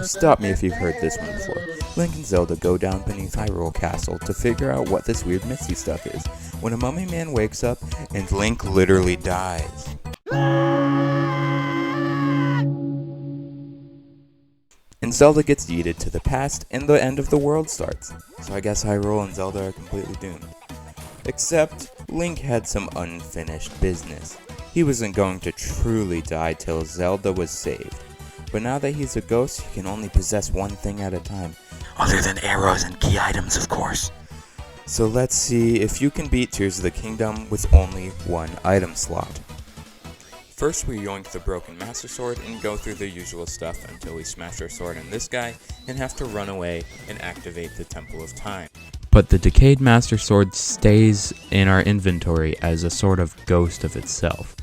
stop me if you've heard this one before. Link and Zelda go down beneath Hyrule Castle to figure out what this weird misty stuff is, when a mummy man wakes up and Link literally dies. And Zelda gets yeeted to the past, and the end of the world starts. So I guess Hyrule and Zelda are completely doomed. Except, Link had some unfinished business. He wasn't going to truly die till Zelda was saved. But now that he's a ghost, he can only possess one thing at a time. Other than arrows and key items, of course. So let's see if you can beat Tears of the Kingdom with only one item slot. First we yoink the broken Master Sword and go through the usual stuff until we smash our sword on this guy and have to run away and activate the Temple of Time. But the decayed Master Sword stays in our inventory as a sort of ghost of itself,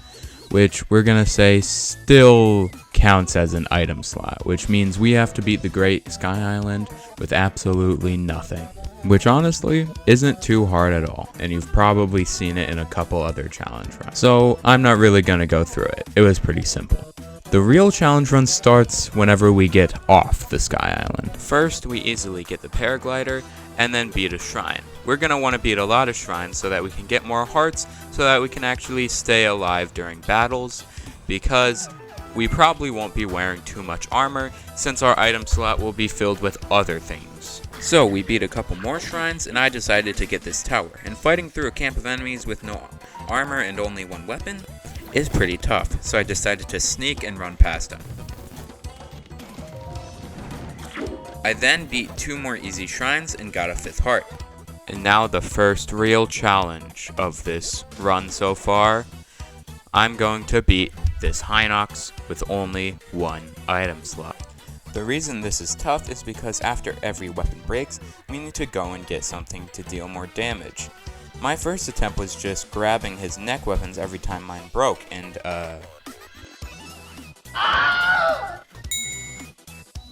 which we're gonna say still counts as an item slot, which means we have to beat the Great Sky Island with absolutely nothing. Which honestly isn't too hard at all, and you've probably seen it in a couple other challenge runs. So I'm not really gonna go through it, it was pretty simple. The real challenge run starts whenever we get off the Sky Island. First, we easily get the paraglider, and then beat a shrine. We're gonna wanna beat a lot of shrines so that we can get more hearts, so that we can actually stay alive during battles, because we probably won't be wearing too much armor, since our item slot will be filled with other things. So we beat a couple more shrines, and I decided to get this tower, and fighting through a camp of enemies with no armor and only one weapon is pretty tough, so I decided to sneak and run past them. I then beat 2 more easy shrines and got a 5th heart. And now the first real challenge of this run so far, I'm going to beat this Hinox with only one item slot. The reason this is tough is because after every weapon breaks, we need to go and get something to deal more damage. My first attempt was just grabbing his neck weapons every time mine broke, and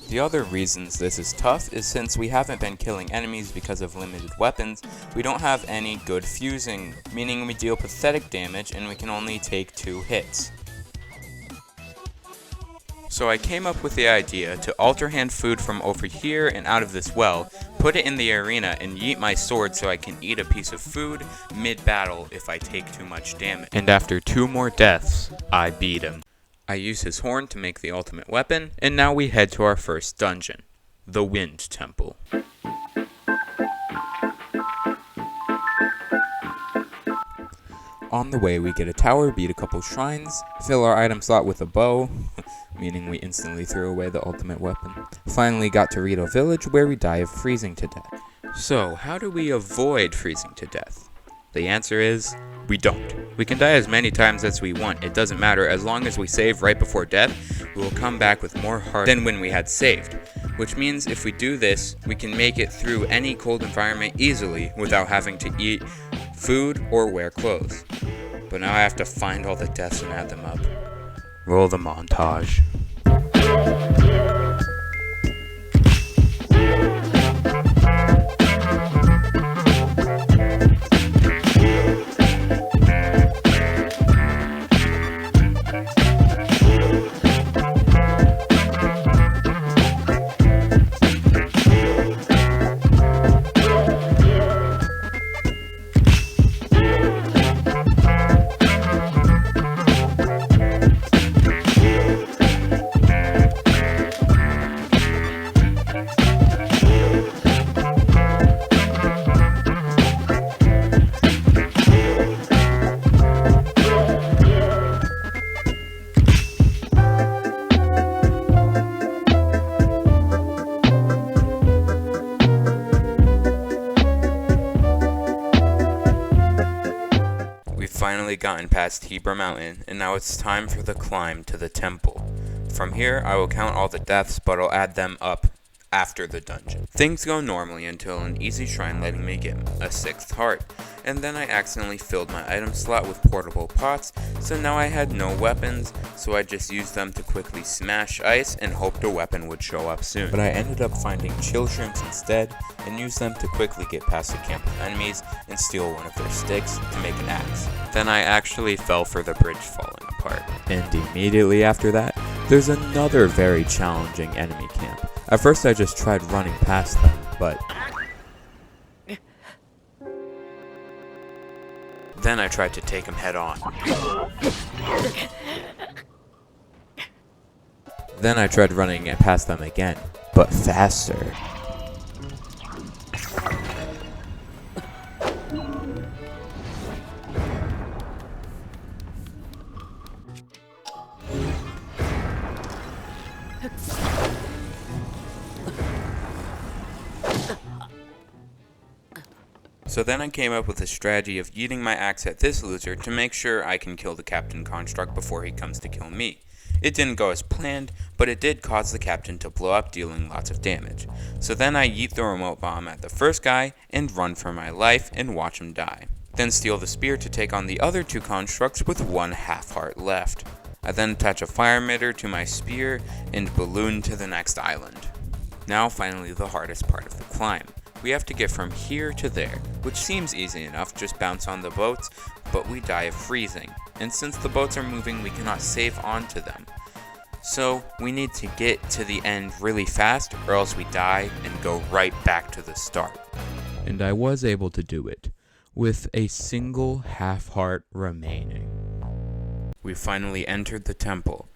The other reasons this is tough is since we haven't been killing enemies because of limited weapons, we don't have any good fusing, meaning we deal pathetic damage and we can only take 2 hits. So I came up with the idea to alter hand food from over here and out of this well, put it in the arena and yeet my sword so I can eat a piece of food mid-battle if I take too much damage. And after 2 more deaths, I beat him. I use his horn to make the ultimate weapon, and now we head to our first dungeon, the Wind Temple. On the way, we get a tower, beat a couple shrines, fill our item slot with a bow, meaning we instantly threw away the ultimate weapon. Finally got to Rito Village, where we die of freezing to death. So, how do we avoid freezing to death? The answer is, we don't. We can die as many times as we want, it doesn't matter, as long as we save right before death, we will come back with more hearts than when we had saved. Which means if we do this, we can make it through any cold environment easily without having to eat food or wear clothes. But now I have to find all the deaths and add them up. Roll the montage. Finally gotten past Hebra Mountain, and now it's time for the climb to the temple. From here, I will count all the deaths, but I'll add them up after the dungeon. Things go normally until an easy shrine letting me get a 6th heart, and then I accidentally filled my item slot with portable pots, so now I had no weapons, so I just used them to quickly smash ice and hoped a weapon would show up soon. But I ended up finding chill shrimps instead, and used them to quickly get past the camp of enemies and steal one of their sticks to make an axe. Then I actually fell for the bridge falling apart. And immediately after that, There's another very challenging enemy camp. At first I just tried running past them, but then I tried to take him head on. Then I tried running past them again, but faster. So then I came up with a strategy of yeeting my axe at this loser to make sure I can kill the Captain Construct before he comes to kill me. It didn't go as planned, but it did cause the Captain to blow up, dealing lots of damage. So then I yeet the remote bomb at the first guy and run for my life and watch him die. Then steal the spear to take on the other two constructs with one half heart left. I then attach a fire emitter to my spear and balloon to the next island. Now finally the hardest part of the climb. We have to get from here to there, which seems easy enough, just bounce on the boats, but we die of freezing. And since the boats are moving, we cannot save onto them. So we need to get to the end really fast, or else we die and go right back to the start. And I was able to do it, with a single half heart remaining. We finally entered the temple.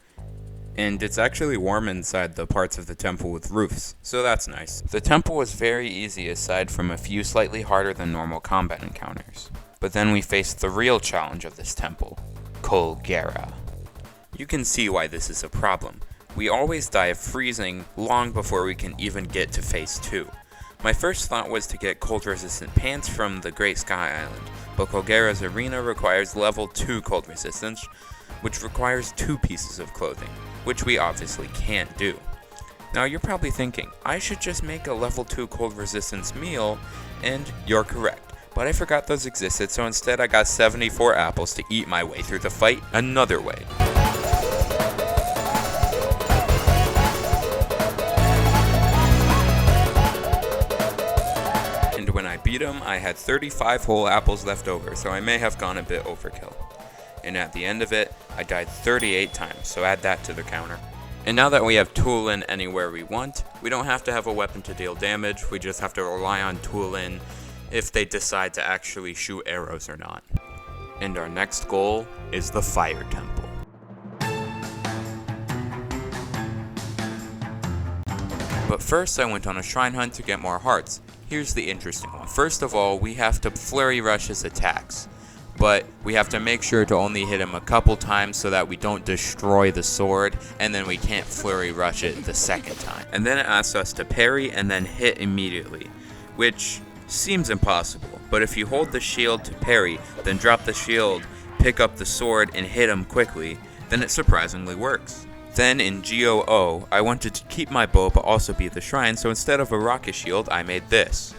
And it's actually warm inside the parts of the temple with roofs, so that's nice. The temple was very easy aside from a few slightly harder than normal combat encounters. But then we faced the real challenge of this temple, Colgera. You can see why this is a problem. We always die of freezing long before we can even get to phase 2. My first thought was to get cold resistant pants from the Great Sky Island, but Colgera's arena requires level 2 cold resistance, which requires 2 pieces of clothing, which we obviously can't do. Now you're probably thinking, I should just make a level 2 cold resistance meal, and you're correct. But I forgot those existed, so instead I got 74 apples to eat my way through the fight another way. And when I beat him, I had 35 whole apples left over, so I may have gone a bit overkill. And at the end of it, I died 38 times, so add that to the counter. And now that we have Toolin anywhere we want, we don't have to have a weapon to deal damage, we just have to rely on Toolin if they decide to actually shoot arrows or not. And our next goal is the Fire Temple. But first I went on a shrine hunt to get more hearts. Here's the interesting one. First of all, we have to flurry rush his attacks. But we have to make sure to only hit him a couple times so that we don't destroy the sword, and then we can't flurry rush it the second time. And then it asks us to parry and then hit immediately, which seems impossible. But if you hold the shield to parry, then drop the shield, pick up the sword, and hit him quickly, then it surprisingly works. Then in GOO, I wanted to keep my bow but also be the shrine, so instead of a rocket shield, I made this.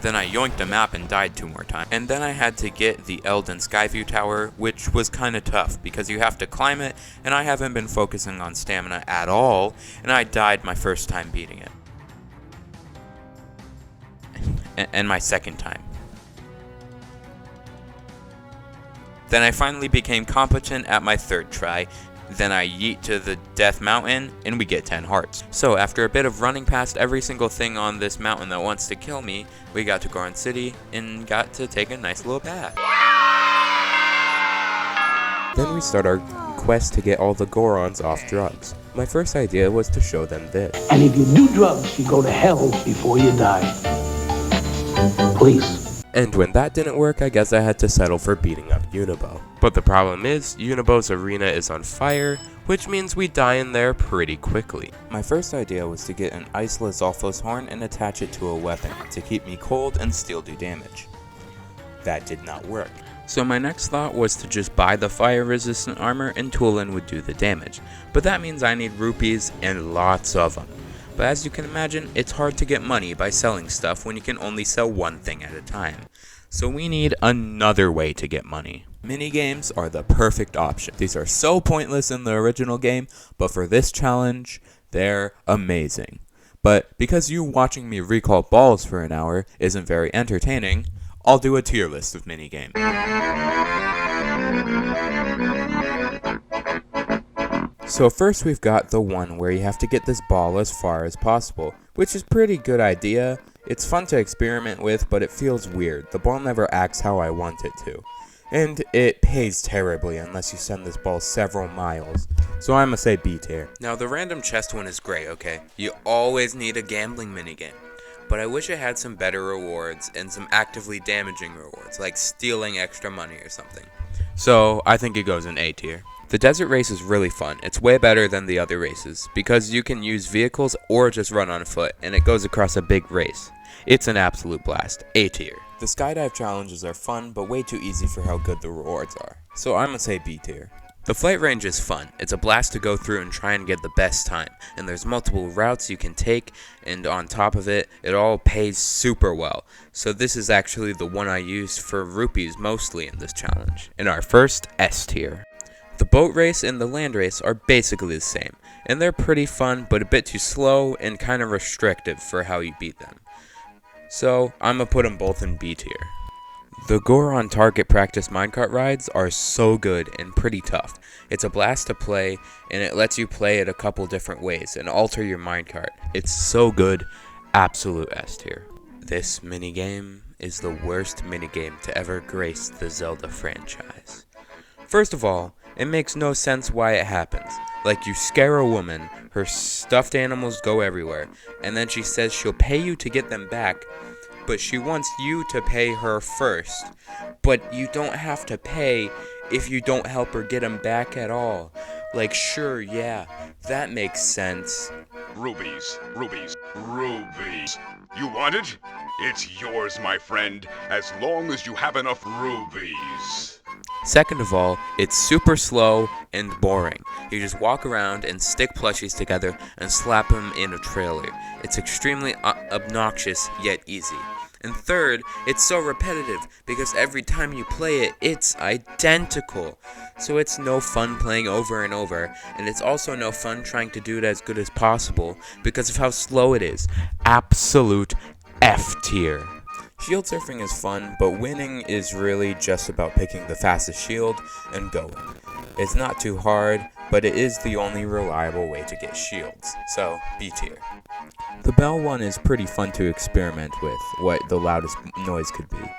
Then I yoinked a map and died 2 more times. And then I had to get the Elden Skyview Tower, which was kinda tough because you have to climb it, and I haven't been focusing on stamina at all, and I died my first time beating it. And my second time. Then I finally became competent at my 3rd try. Then I yeet to the Death Mountain, and we get 10 hearts. So after a bit of running past every single thing on this mountain that wants to kill me, we got to Goron City, and got to take a nice little bath. Then we start our quest to get all the Gorons off drugs. My first idea was to show them this. And if you do drugs, you go to hell before you die. Please. And when that didn't work, I guess I had to settle for beating up Unibo. But the problem is, Unibo's arena is on fire, which means we die in there pretty quickly. My first idea was to get an Ice Lizalfos horn and attach it to a weapon, to keep me cold and still do damage. That did not work. So my next thought was to just buy the fire resistant armor and Toolin would do the damage. But that means I need rupees and lots of them. But as you can imagine, it's hard to get money by selling stuff when you can only sell one thing at a time. So we need another way to get money. Minigames are the perfect option. These are so pointless in the original game, but for this challenge, they're amazing. But because you watching me recall balls for an hour isn't very entertaining, I'll do a tier list of minigame. So first we've got the one where you have to get this ball as far as possible, which is pretty good idea. It's fun to experiment with, but it feels weird. The ball never acts how I want it to. And it pays terribly unless you send this ball several miles. So I'ma say B tier. Now the random chest one is great, okay? You always need a gambling minigame. But I wish it had some better rewards and some actively damaging rewards, like stealing extra money or something. So I think it goes in A tier. The desert race is really fun. It's way better than the other races, because you can use vehicles or just run on foot, and it goes across a big race. It's an absolute blast. A tier. The skydive challenges are fun, but way too easy for how good the rewards are. So I'm gonna say B tier. The flight range is fun. It's a blast to go through and try and get the best time. And there's multiple routes you can take, and on top of it, it all pays super well. So this is actually the one I used for rupees mostly in this challenge. In our first S tier. The boat race and the land race are basically the same, and they're pretty fun, but a bit too slow and kind of restrictive for how you beat them. So I'm gonna put them both in B tier. The Gore on Target practice minecart rides are so good and pretty tough. It's a blast to play, and it lets you play it a couple different ways and alter your minecart. It's so good, absolute S tier. This minigame is the worst minigame to ever grace the Zelda franchise. First of all, it makes no sense why it happens. Like, you scare a woman, her stuffed animals go everywhere, and then she says she'll pay you to get them back, but she wants you to pay her first. But you don't have to pay if you don't help her get them back at all. Like, sure, yeah, that makes sense. Rubies, rubies, rubies. You want it? It's yours, my friend, as long as you have enough rubies. Second of all, it's super slow and boring. You just walk around and stick plushies together and slap them in a trailer. It's extremely obnoxious yet easy. And third, it's so repetitive because every time you play it, it's identical. So it's no fun playing over and over, and it's also no fun trying to do it as good as possible because of how slow it is. Absolute F tier. Shield surfing is fun, but winning is really just about picking the fastest shield and going. It's not too hard, but it is the only reliable way to get shields, so B tier. The bell one is pretty fun to experiment with, what the loudest noise could be,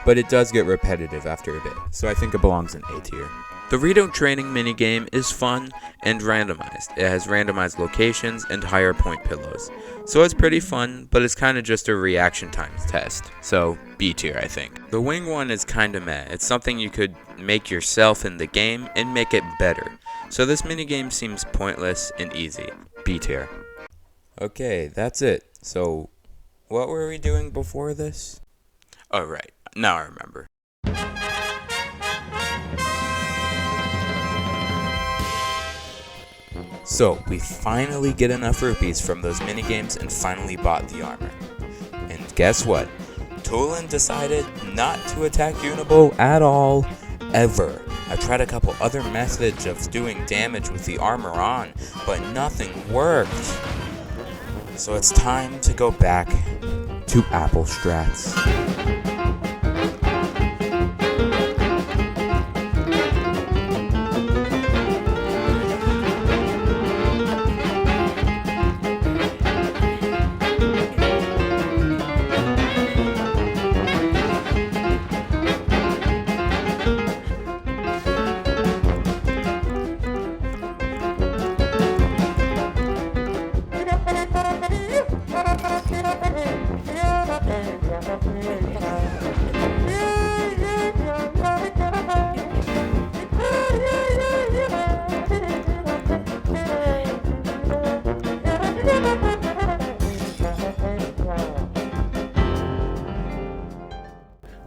but it does get repetitive after a bit, so I think it belongs in A tier. The Rito training minigame is fun and randomized. It has randomized locations and higher point pillows. So it's pretty fun, but it's kind of just a reaction time test. So B tier, I think. The wing one is kind of meh. It's something you could make yourself in the game and make it better. So this minigame seems pointless and easy. B tier. Okay, that's it. So what were we doing before this? Oh right, now I remember. So, we finally get enough rupees from those minigames and finally bought the armor. And guess what? Tolan decided not to attack Unibo at all, ever. I tried a couple other methods of doing damage with the armor on, but nothing worked. So it's time to go back to Apple Strats.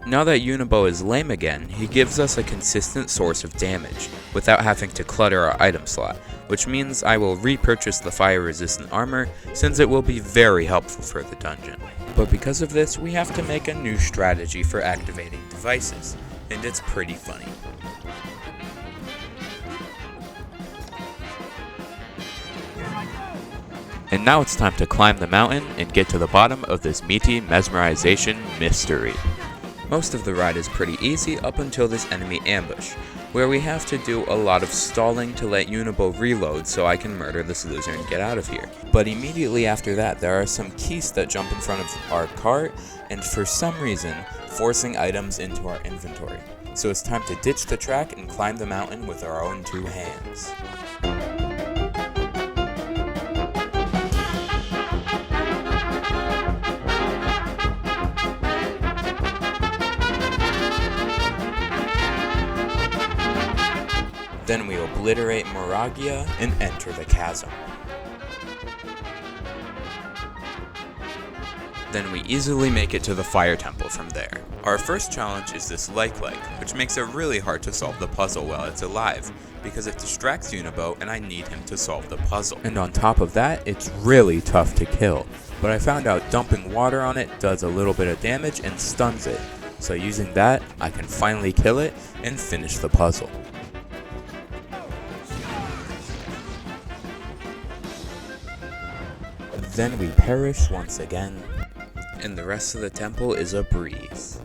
Now that Unibo is lame again, he gives us a consistent source of damage, without having to clutter our item slot, which means I will repurchase the fire-resistant armor, since it will be very helpful for the dungeon. But because of this, we have to make a new strategy for activating devices, and it's pretty funny. And now it's time to climb the mountain and get to the bottom of this meaty mesmerization mystery. Most of the ride is pretty easy up until this enemy ambush, where we have to do a lot of stalling to let Unibo reload so I can murder this loser and get out of here. But immediately after that, there are some keys that jump in front of our cart, and for some reason, forcing items into our inventory. So it's time to ditch the track and climb the mountain with our own two hands. Then we obliterate Moragia and enter the chasm. Then we easily make it to the fire temple from there. Our first challenge is this like, which makes it really hard to solve the puzzle while it's alive, because it distracts Unibo and I need him to solve the puzzle. And on top of that, it's really tough to kill, but I found out dumping water on it does a little bit of damage and stuns it, so using that, I can finally kill it and finish the puzzle. Then we perish once again, and the rest of the temple is a breeze.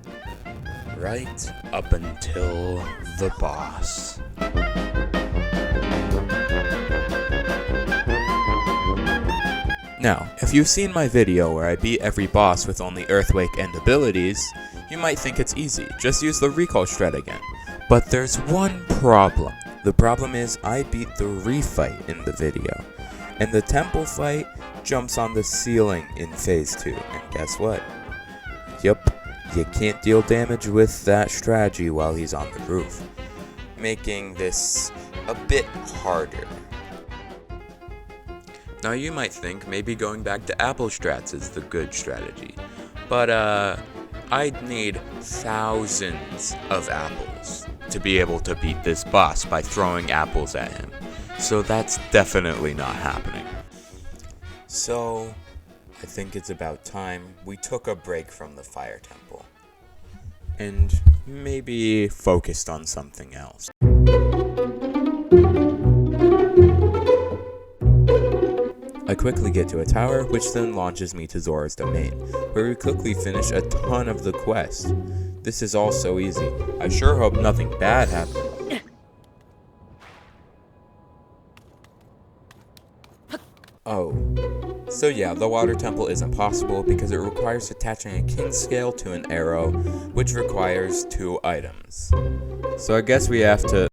Right up until the boss. Now, if you've seen my video where I beat every boss with only Earthquake and abilities, you might think it's easy, just use the recall strat again. But there's one problem. The problem is I beat the refight in the video, and the temple fight jumps on the ceiling in phase 2, and guess what? Yup, you can't deal damage with that strategy while he's on the roof, making this a bit harder. Now you might think maybe going back to apple strats is the good strategy, but I'd need thousands of apples to be able to beat this boss by throwing apples at him, so that's definitely not happening. So, I think it's about time we took a break from the fire temple, and maybe focused on something else. I quickly get to a tower, which then launches me to Zora's domain, where we quickly finish a ton of the quest. This is all so easy. I sure hope nothing bad happens. Oh. So yeah, the water temple isn't possible because it requires attaching a king's scale to an arrow, which requires 2 items. So I guess we have to...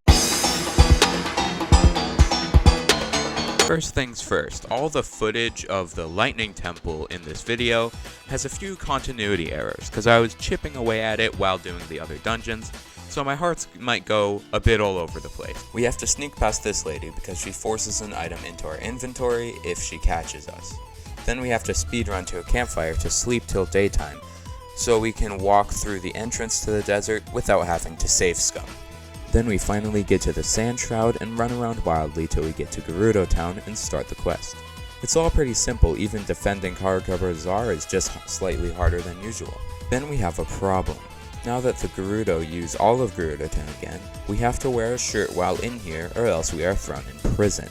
First things first, all the footage of the lightning temple in this video has a few continuity errors, because I was chipping away at it while doing the other dungeons, so my hearts might go a bit all over the place. We have to sneak past this lady because she forces an item into our inventory if she catches us. Then we have to speedrun to a campfire to sleep till daytime, so we can walk through the entrance to the desert without having to save scum. Then we finally get to the Sand Shroud and run around wildly till we get to Gerudo Town and start the quest. It's all pretty simple, even defending Karga Bazaar is just slightly harder than usual. Then we have a problem. Now that the Gerudo use all of Gerudo Town again, we have to wear a shirt while in here or else we are thrown in prison.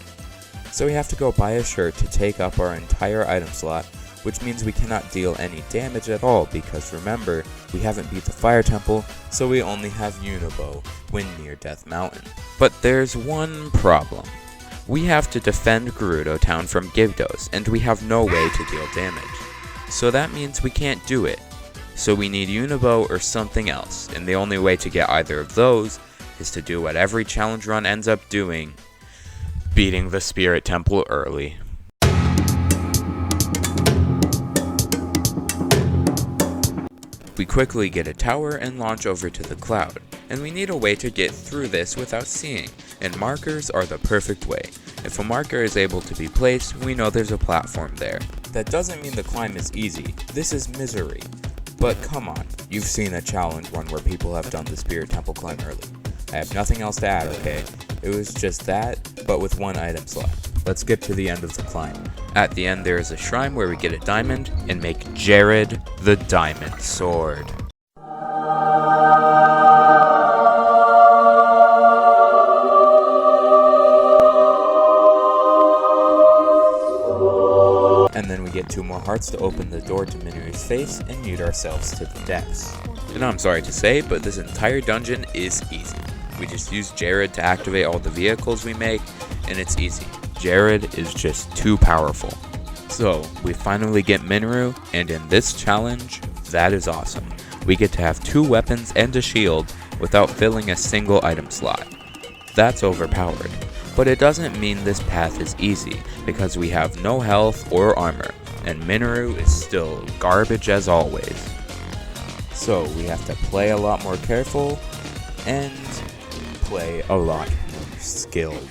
So we have to go buy a shirt to take up our entire item slot, which means we cannot deal any damage at all because remember, we haven't beat the fire temple, so we only have Unibo when near Death Mountain. But there's one problem. We have to defend Gerudo Town from Gyarados, and we have no way to deal damage. So that means we can't do it. So we need Unibo or something else, and the only way to get either of those is to do what every challenge run ends up doing, beating the Spirit Temple early. We quickly get a tower and launch over to the cloud, and we need a way to get through this without seeing, and markers are the perfect way. If a marker is able to be placed, we know there's a platform there. That doesn't mean the climb is easy, this is misery. But come on, you've seen a challenge one where people have done the Spirit Temple climb early. I have nothing else to add, okay? It was just that, but with 1 item slot. Let's get to the end of the climb. At the end there is a shrine where we get a diamond and make Jared the Diamond Sword. And then we get 2 more hearts to open the door to Miniru's face and mute ourselves to the depths. And I'm sorry to say, but this entire dungeon is easy. We just use Jared to activate all the vehicles we make, and it's easy. Jared is just too powerful. So, we finally get Miniru, and in this challenge, that is awesome. We get to have 2 weapons and a shield without filling a single item slot. That's overpowered. But it doesn't mean this path is easy, because we have no health or armor, and Miniru is still garbage as always. So we have to play a lot more careful, and play a lot more skilled.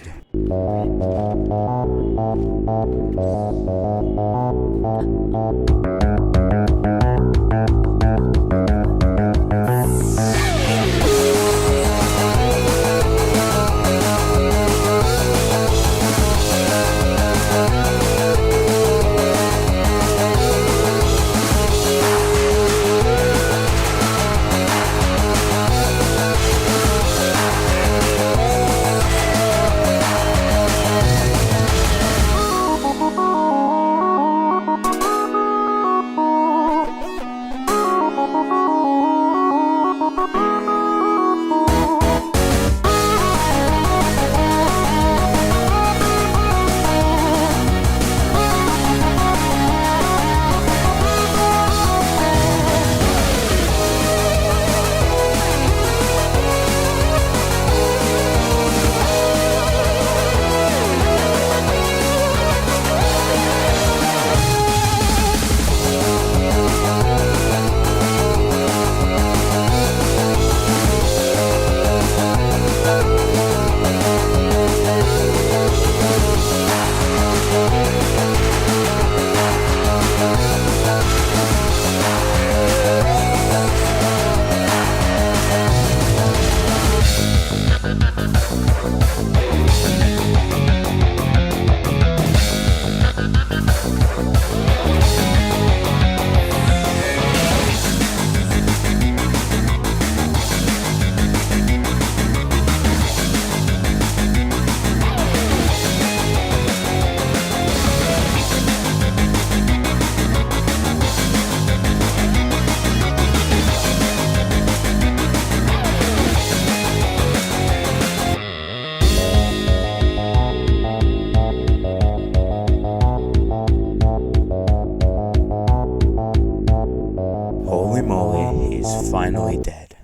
Holy moly, he's finally dead.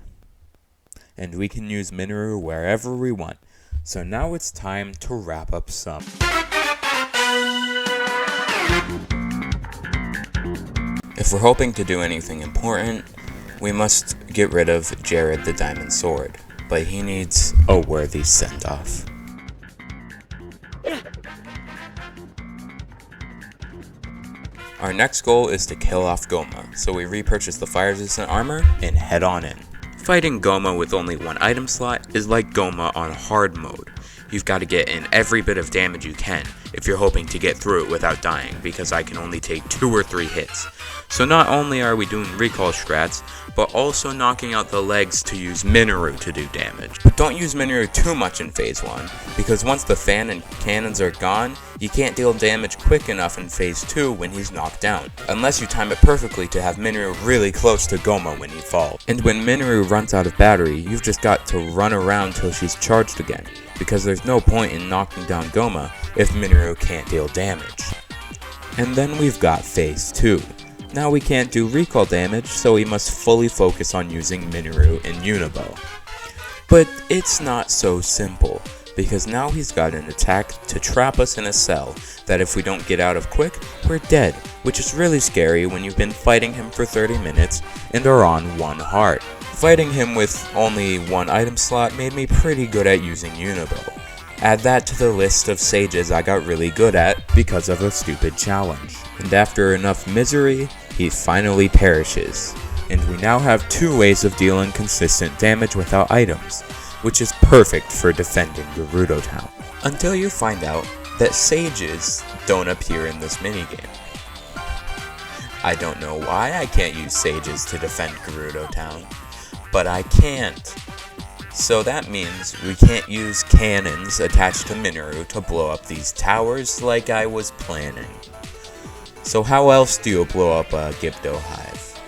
And we can use Miniru wherever we want. So now it's time to wrap up some. If we're hoping to do anything important, we must get rid of Jared the Diamond Sword, but he needs a worthy send-off. Our next goal is to kill off Goma, so we repurchase the fire-resistant armor and head on in. Fighting Goma with only 1 item slot is like Goma on hard mode. You've got to get in every bit of damage you can if you're hoping to get through it without dying, because I can only take 2 or 3 hits. So not only are we doing recall strats, but also knocking out the legs to use Miniru to do damage. But don't use Miniru too much in phase 1, because once the fan and cannons are gone, you can't deal damage quick enough in phase 2 when he's knocked down, unless you time it perfectly to have Miniru really close to Goma when he falls. And when Miniru runs out of battery, you've just got to run around till she's charged again, because there's no point in knocking down Goma if Miniru can't deal damage. And then we've got phase 2. Now we can't do recall damage, so we must fully focus on using Miniru and Unibo. But it's not so simple, because now he's got an attack to trap us in a cell that if we don't get out of quick, we're dead, which is really scary when you've been fighting him for 30 minutes and are on 1 heart. Fighting him with only 1 item slot made me pretty good at using Unibo. Add that to the list of sages I got really good at because of a stupid challenge. And after enough misery, he finally perishes. And we now have 2 ways of dealing consistent damage without items, which is perfect for defending Gerudo Town. Until you find out that sages don't appear in this minigame. I don't know why I can't use sages to defend Gerudo Town, but I can't. So that means we can't use cannons attached to Miniru to blow up these towers like I was planning. So how else do you blow up a Gibdo hive?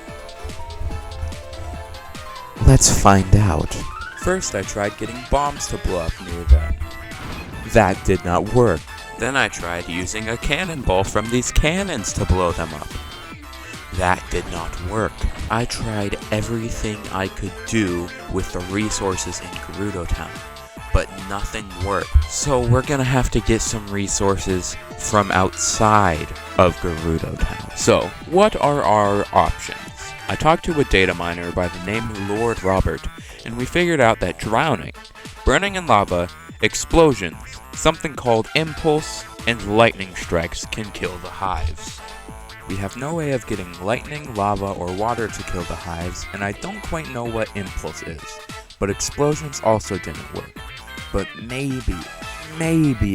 Let's find out. First, I tried getting bombs to blow up near them. That did not work. Then I tried using a cannonball from these cannons to blow them up. That did not work. I tried everything I could do with the resources in Gerudo Town, but nothing worked. So we're gonna have to get some resources from outside of Gerudo Town. So, what are our options? I talked to a data miner by the name Lord Robert, and we figured out that drowning, burning in lava, explosions, something called impulse, and lightning strikes can kill the hives. We have no way of getting lightning, lava, or water to kill the hives, and I don't quite know what impulse is, but explosions also didn't work. But maybe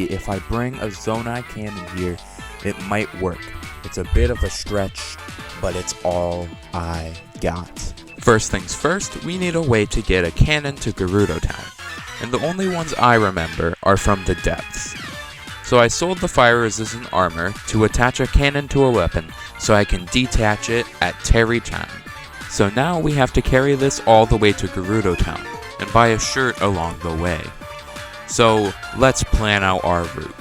if I bring a Zonai cannon here, it might work. It's a bit of a stretch, but it's all I got. First things first, we need a way to get a cannon to Gerudo Town, and the only ones I remember are from the depths. So I sold the fire-resistant armor to attach a cannon to a weapon so I can detach it at Terry Town. So now we have to carry this all the way to Gerudo Town and buy a shirt along the way. So let's plan out our route.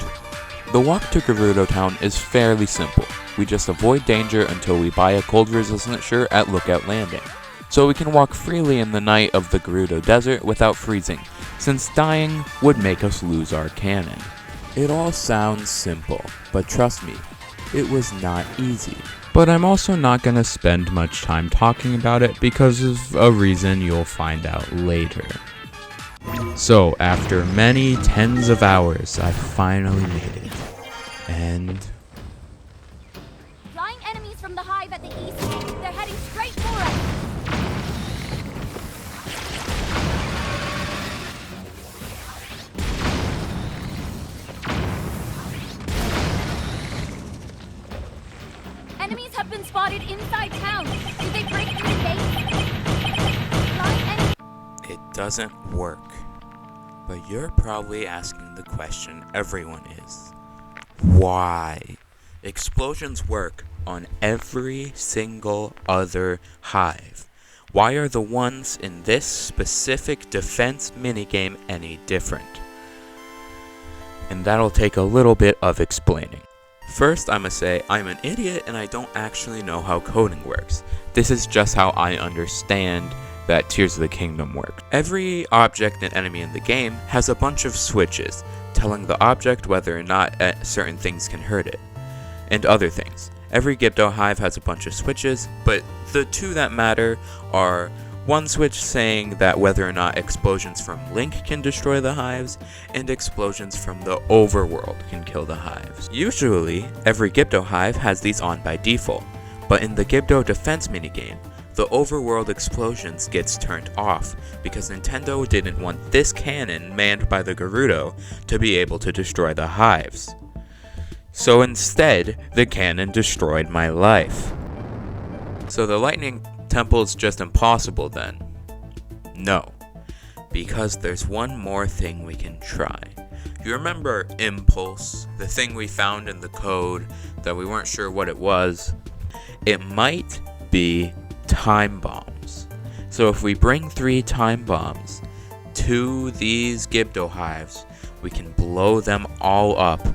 The walk to Gerudo Town is fairly simple. We just avoid danger until we buy a cold-resistant shirt at Lookout Landing, so we can walk freely in the night of the Gerudo Desert without freezing, since dying would make us lose our cannon. It all sounds simple, but trust me, it was not easy. But I'm also not gonna spend much time talking about it because of a reason you'll find out later. So, after many tens of hours, I finally made it. And Flying enemies from the hive at the east. They're heading straight for us. Enemies have been spotted inside town. Did they break through the gate? Flying enemies. it doesn't work. But you're probably asking the question everyone is. Why? Explosions work on every single other hive. Why are the ones in this specific defense minigame any different? And that'll take a little bit of explaining. First, I'ma say I'm an idiot and I don't actually know how coding works. This is just how I understand that Tears of the Kingdom works. Every object and enemy in the game has a bunch of switches, telling the object whether or not certain things can hurt it, and other things. Every Gibdo hive has a bunch of switches, but the two that matter are one switch saying that whether or not explosions from Link can destroy the hives, and explosions from the overworld can kill the hives. Usually, every Gibdo hive has these on by default, but in the Gibdo defense minigame, the overworld explosions gets turned off because Nintendo didn't want this cannon manned by the Gerudo to be able to destroy the hives. So instead, the cannon destroyed my life. So the lightning temple's just impossible then? No, because there's one more thing we can try. You remember Impulse, the thing we found in the code that we weren't sure what it was? It might be time bombs. So if we bring 3 time bombs to these Gibdo hives, we can blow them all up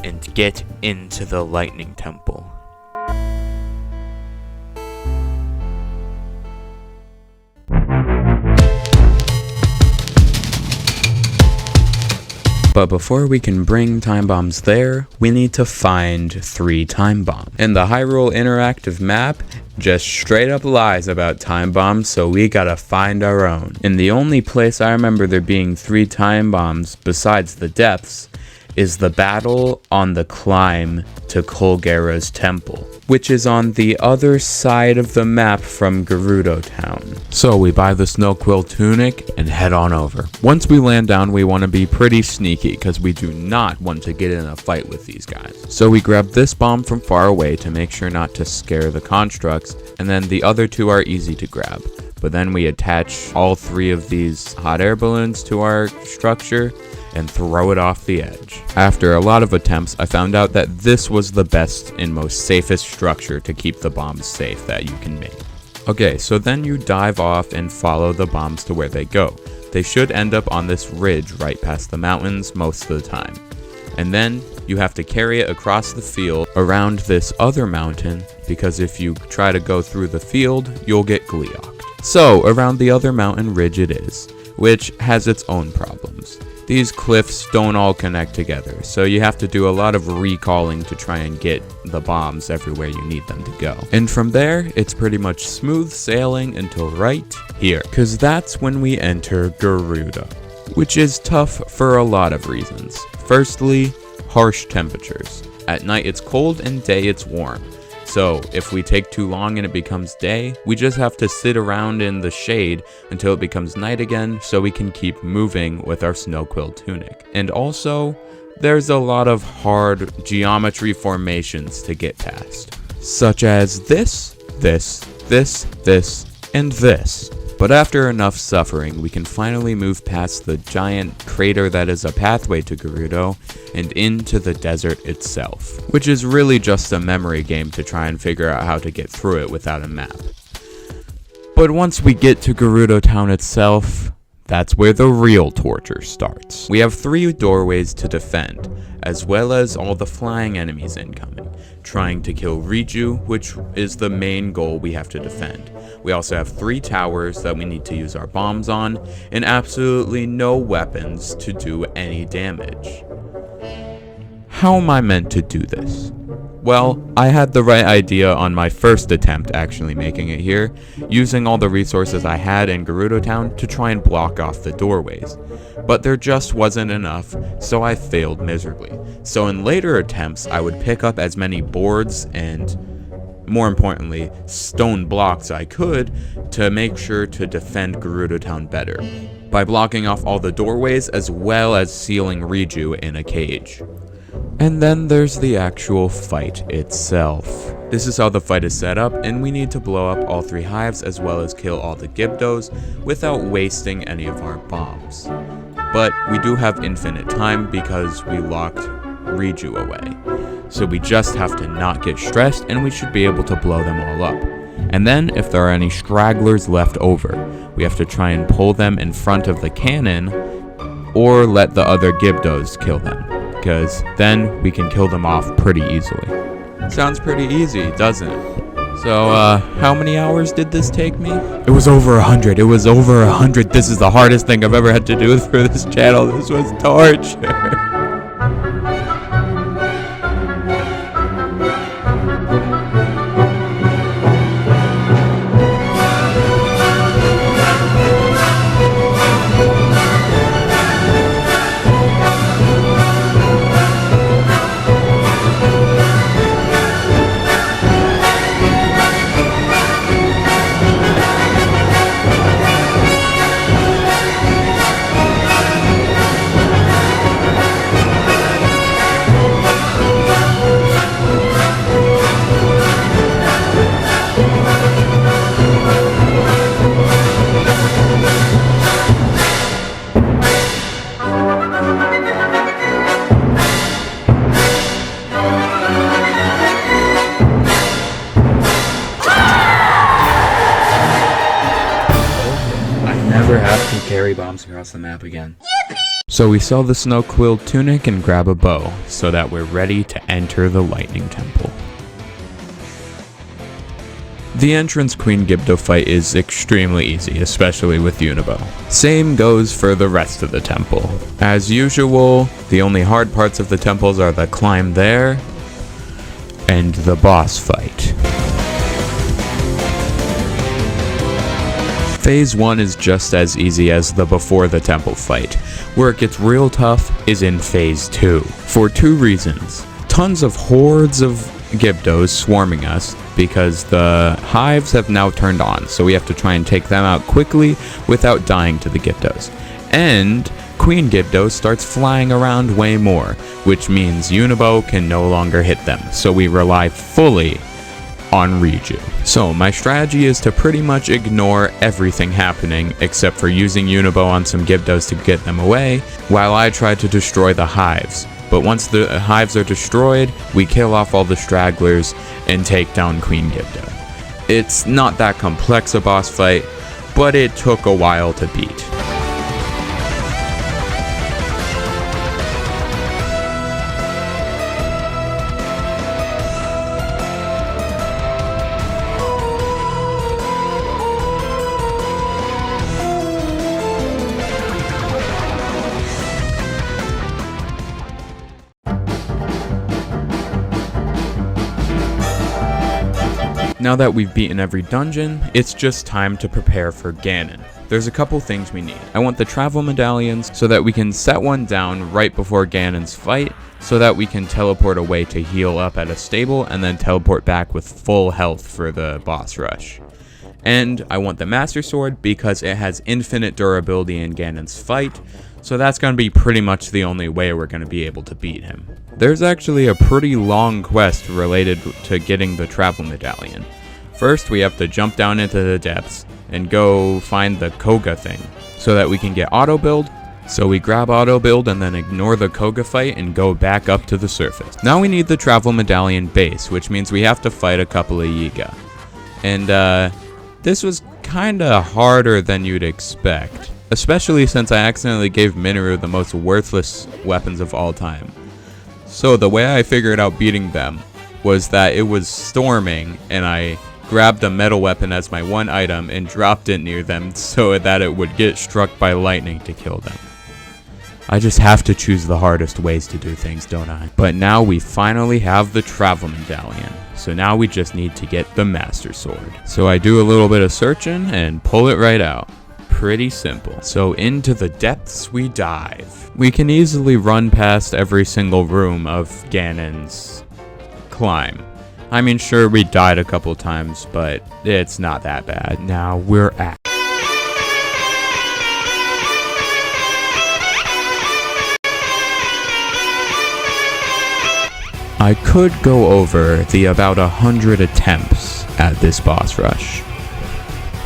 and get into the lightning temple. But before we can bring time bombs there, we need to find 3 time bombs. And the Hyrule Interactive map just straight up lies about time bombs, so we gotta find our own. And the only place I remember there being 3 time bombs besides the depths is the battle on the climb to Colgera's temple, which is on the other side of the map from Gerudo Town. So we buy the Snow Quill tunic and head on over. Once we land down, we want to be pretty sneaky because we do not want to get in a fight with these guys. So we grab this bomb from far away to make sure not to scare the constructs, and then the other 2 are easy to grab. but then we attach all 3 of these hot air balloons to our structure and throw it off the edge. After a lot of attempts, I found out that this was the best and most safest structure to keep the bombs safe that you can make. Okay, so then you dive off and follow the bombs to where they go. They should end up on this ridge right past the mountains most of the time. And then you have to carry it across the field around this other mountain, because if you try to go through the field, you'll get gleeoked. So around the other mountain ridge it is, which has its own problems. These cliffs don't all connect together, so you have to do a lot of recalling to try and get the bombs everywhere you need them to go. And from there, it's pretty much smooth sailing until right here, cause that's when we enter Gerudo, which is tough for a lot of reasons. Firstly, harsh temperatures. At night it's cold and day it's warm. So if we take too long and it becomes day, we just have to sit around in the shade until it becomes night again so we can keep moving with our snow quill tunic. And also, there's a lot of hard geometry formations to get past, such as this, and this. But after enough suffering, we can finally move past the giant crater that is a pathway to Gerudo and into the desert itself, which is really just a memory game to try and figure out how to get through it without a map. But once we get to Gerudo town itself, that's where the real torture starts. We have 3 doorways to defend, as well as all the flying enemies incoming, trying to kill Riju, which is the main goal we have to defend. We also have 3 towers that we need to use our bombs on, and absolutely no weapons to do any damage. How am I meant to do this? Well, I had the right idea on my first attempt actually making it here, using all the resources I had in Gerudo Town to try and block off the doorways. But there just wasn't enough, so I failed miserably. So in later attempts, I would pick up as many boards and, more importantly, stone blocks I could to make sure to defend Gerudo Town better, by blocking off all the doorways as well as sealing Riju in a cage. And then there's the actual fight itself. This is how the fight is set up, and we need to blow up all 3 hives as well as kill all the Gibdos without wasting any of our bombs. But we do have infinite time because we locked Riju away. So we just have to not get stressed and we should be able to blow them all up. And then if there are any stragglers left over, we have to try and pull them in front of the cannon or let the other Gibdos kill them, because then we can kill them off pretty easily. Sounds pretty easy, doesn't it? So, how many hours did this take me? It was over 100. It was over 100. This is the hardest thing I've ever had to do for this channel. This was torture. Have to carry bombs across the map again. So we sell the snow quill tunic and grab a bow so that we're ready to enter the lightning temple. The entrance Queen Gibdo fight is extremely easy, especially with Unibo. Same goes for the rest of the temple. As usual, the only hard parts of the temples are the climb there and the boss fight. Phase 1 is just as easy as the before the temple fight. Where it gets real tough is in Phase 2, for 2 reasons. Tons of hordes of Gibdos swarming us, because the hives have now turned on, so we have to try and take them out quickly without dying to the Gibdos. And Queen Gibdo starts flying around way more, which means Unibo can no longer hit them, so we rely fully on Riju. So my strategy is to pretty much ignore everything happening except for using Unibo on some Gibdos to get them away, while I try to destroy the hives. But once the hives are destroyed, we kill off all the stragglers and take down Queen Gibdo. It's not that complex a boss fight, but it took a while to beat. Now that we've beaten every dungeon, it's just time to prepare for Ganon. There's a couple things we need. I want the travel medallions so that we can set one down right before Ganon's fight, so that we can teleport away to heal up at a stable and then teleport back with full health for the boss rush. And I want the Master Sword because it has infinite durability in Ganon's fight, so that's going to be pretty much the only way we're going to be able to beat him. There's actually a pretty long quest related to getting the travel medallion. First, we have to jump down into the depths and go find the Koga thing so that we can get auto build. So we grab auto build and then ignore the Koga fight and go back up to the surface. Now we need the travel medallion base, which means we have to fight a couple of Yiga. And this was kinda harder than you'd expect, especially since I accidentally gave Minoru the most worthless weapons of all time. So the way I figured out beating them was that it was storming and I grabbed a metal weapon as my one item and dropped it near them so that it would get struck by lightning to kill them. I just have to choose the hardest ways to do things, don't I? But now we finally have the travel medallion, so now we just need to get the Master Sword. So I do a little bit of searching and pull it right out. Pretty simple. So into the depths we dive. We can easily run past every single room of Ganon's climb. I mean, sure, we died a couple times, but it's not that bad. Now we're at... I could go over the about 100 attempts at this boss rush,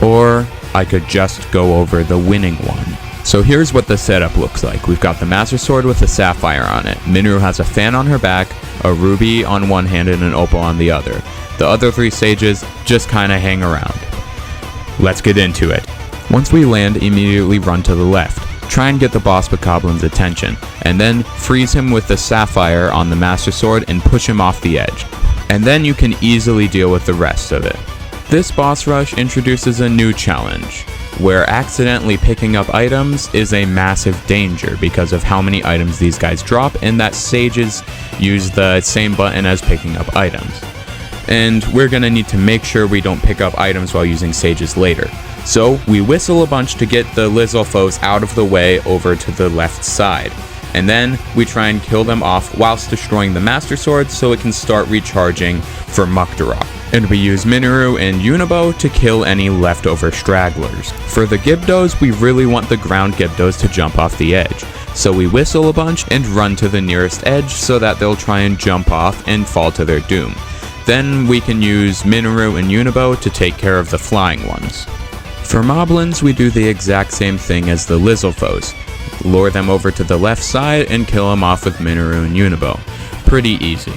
or I could just go over the winning one. So here's what the setup looks like. We've got the Master Sword with a sapphire on it. Minoru has a fan on her back, a ruby on one hand and an opal on the other. The other three sages just kinda hang around. Let's get into it. Once we land, immediately run to the left. Try and get the boss Bokoblin's attention, and then freeze him with the sapphire on the Master Sword and push him off the edge. And then you can easily deal with the rest of it. This boss rush introduces a new challenge, where accidentally picking up items is a massive danger because of how many items these guys drop, and that sages use the same button as picking up items. And we're gonna need to make sure we don't pick up items while using sages later. So we whistle a bunch to get the Lizalfos out of the way over to the left side. And then we try and kill them off whilst destroying the Master Sword so it can start recharging for Muktarok. And we use Minoru and Unibo to kill any leftover stragglers. For the Gibdos, we really want the ground Gibdos to jump off the edge. So we whistle a bunch and run to the nearest edge so that they'll try and jump off and fall to their doom. Then we can use Minoru and Unibo to take care of the flying ones. For Moblins, we do the exact same thing as the Lizalfos. Lure them over to the left side and kill them off with Minoru and Unibo. Pretty easy.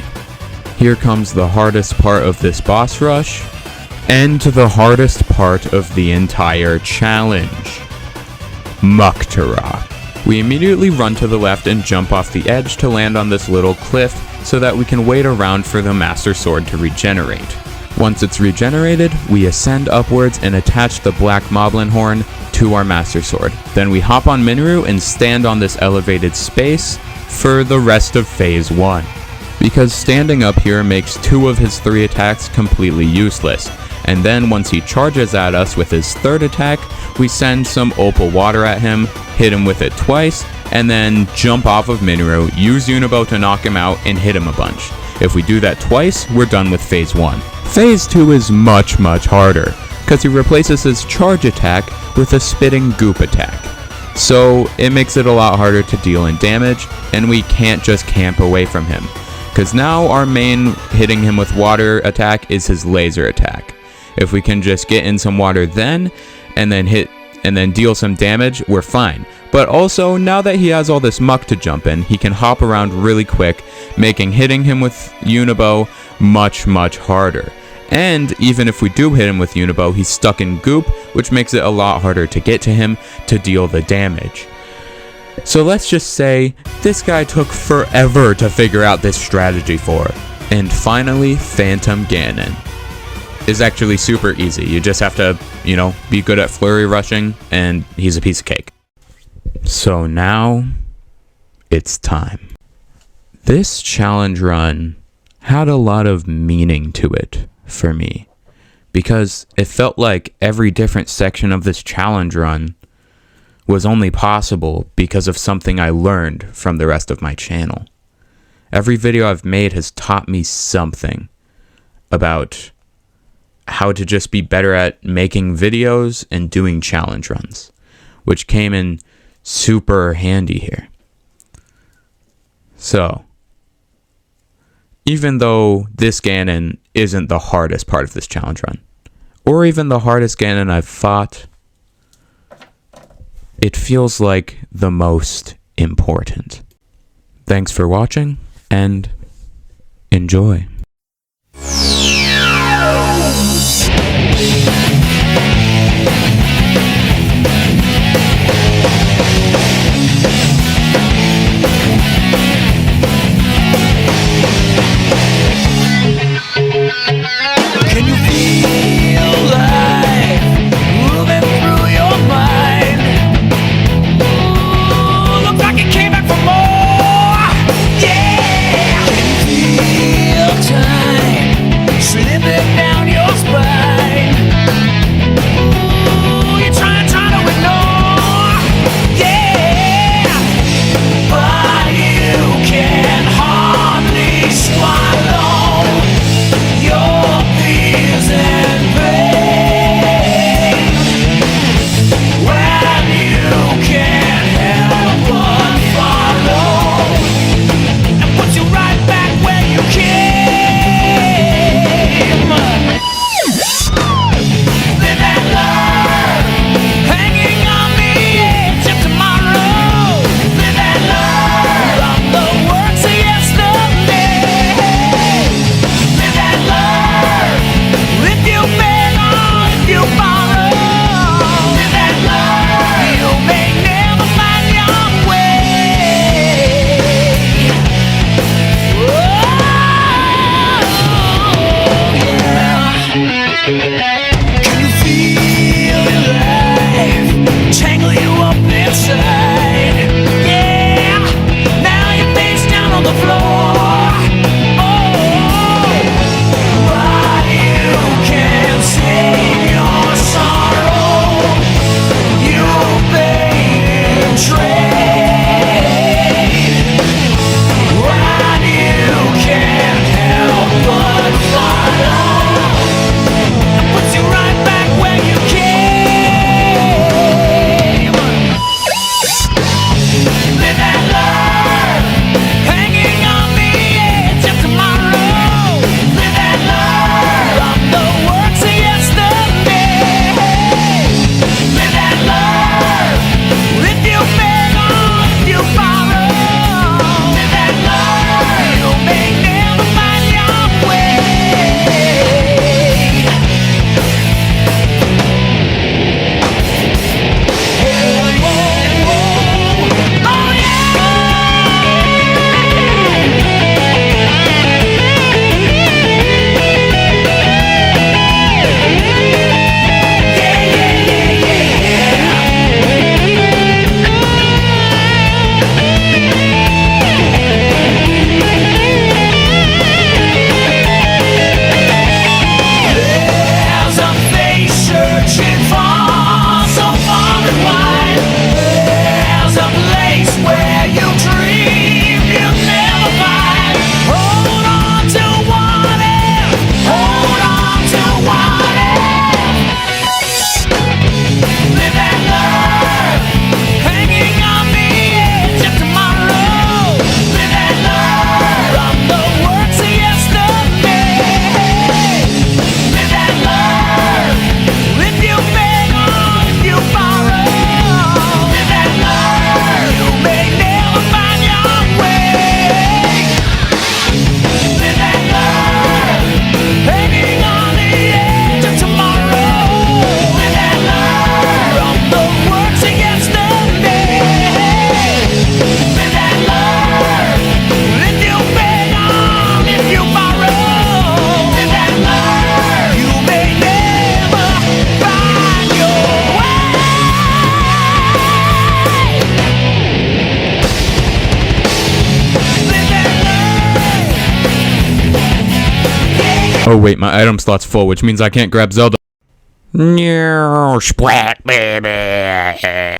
Here comes the hardest part of this boss rush, and the hardest part of the entire challenge. Muktarok. We immediately run to the left and jump off the edge to land on this little cliff so that we can wait around for the Master Sword to regenerate. Once it's regenerated, we ascend upwards and attach the black Moblin horn to our Master Sword. Then we hop on Minoru and stand on this elevated space for the rest of Phase 1. Because standing up here makes 2 of his 3 attacks completely useless. And then once he charges at us with his 3rd attack, we send some opal water at him, hit him with it twice, and then jump off of Minoru, use Unibo to knock him out, and hit him a bunch. If we do that twice, we're done with Phase 1. Phase 2 is much harder, because he replaces his charge attack with a spitting goop attack. So it makes it a lot harder to deal in damage, and we can't just camp away from him. Because now our main hitting him with water attack is his laser attack. If we can just get in some water then, and then deal some damage, we're fine. But also, now that he has all this muck to jump in, he can hop around really quick, making hitting him with Unibow much, much harder. And even if we do hit him with Unibow, he's stuck in goop, which makes it a lot harder to get to him to deal the damage. So let's just say this guy took forever to figure out this strategy for. And finally, Phantom Ganon is actually super easy. You just have to, be good at flurry rushing, and he's a piece of cake. So now, it's time. This challenge run had a lot of meaning to it for me, because it felt like every different section of this challenge run was only possible because of something I learned from the rest of my channel. Every video I've made has taught me something about how to just be better at making videos and doing challenge runs, which came in super handy here. So, even though this Ganon isn't the hardest part of this challenge run, or even the hardest Ganon I've fought, it feels like the most important. Thanks for watching, and enjoy. Can you feel life moving through your mind? Ooh, looks like it came back for more. Yeah. Can you feel time Oh wait, my item slot's full, which means I can't grab Zelda. No, splat, baby.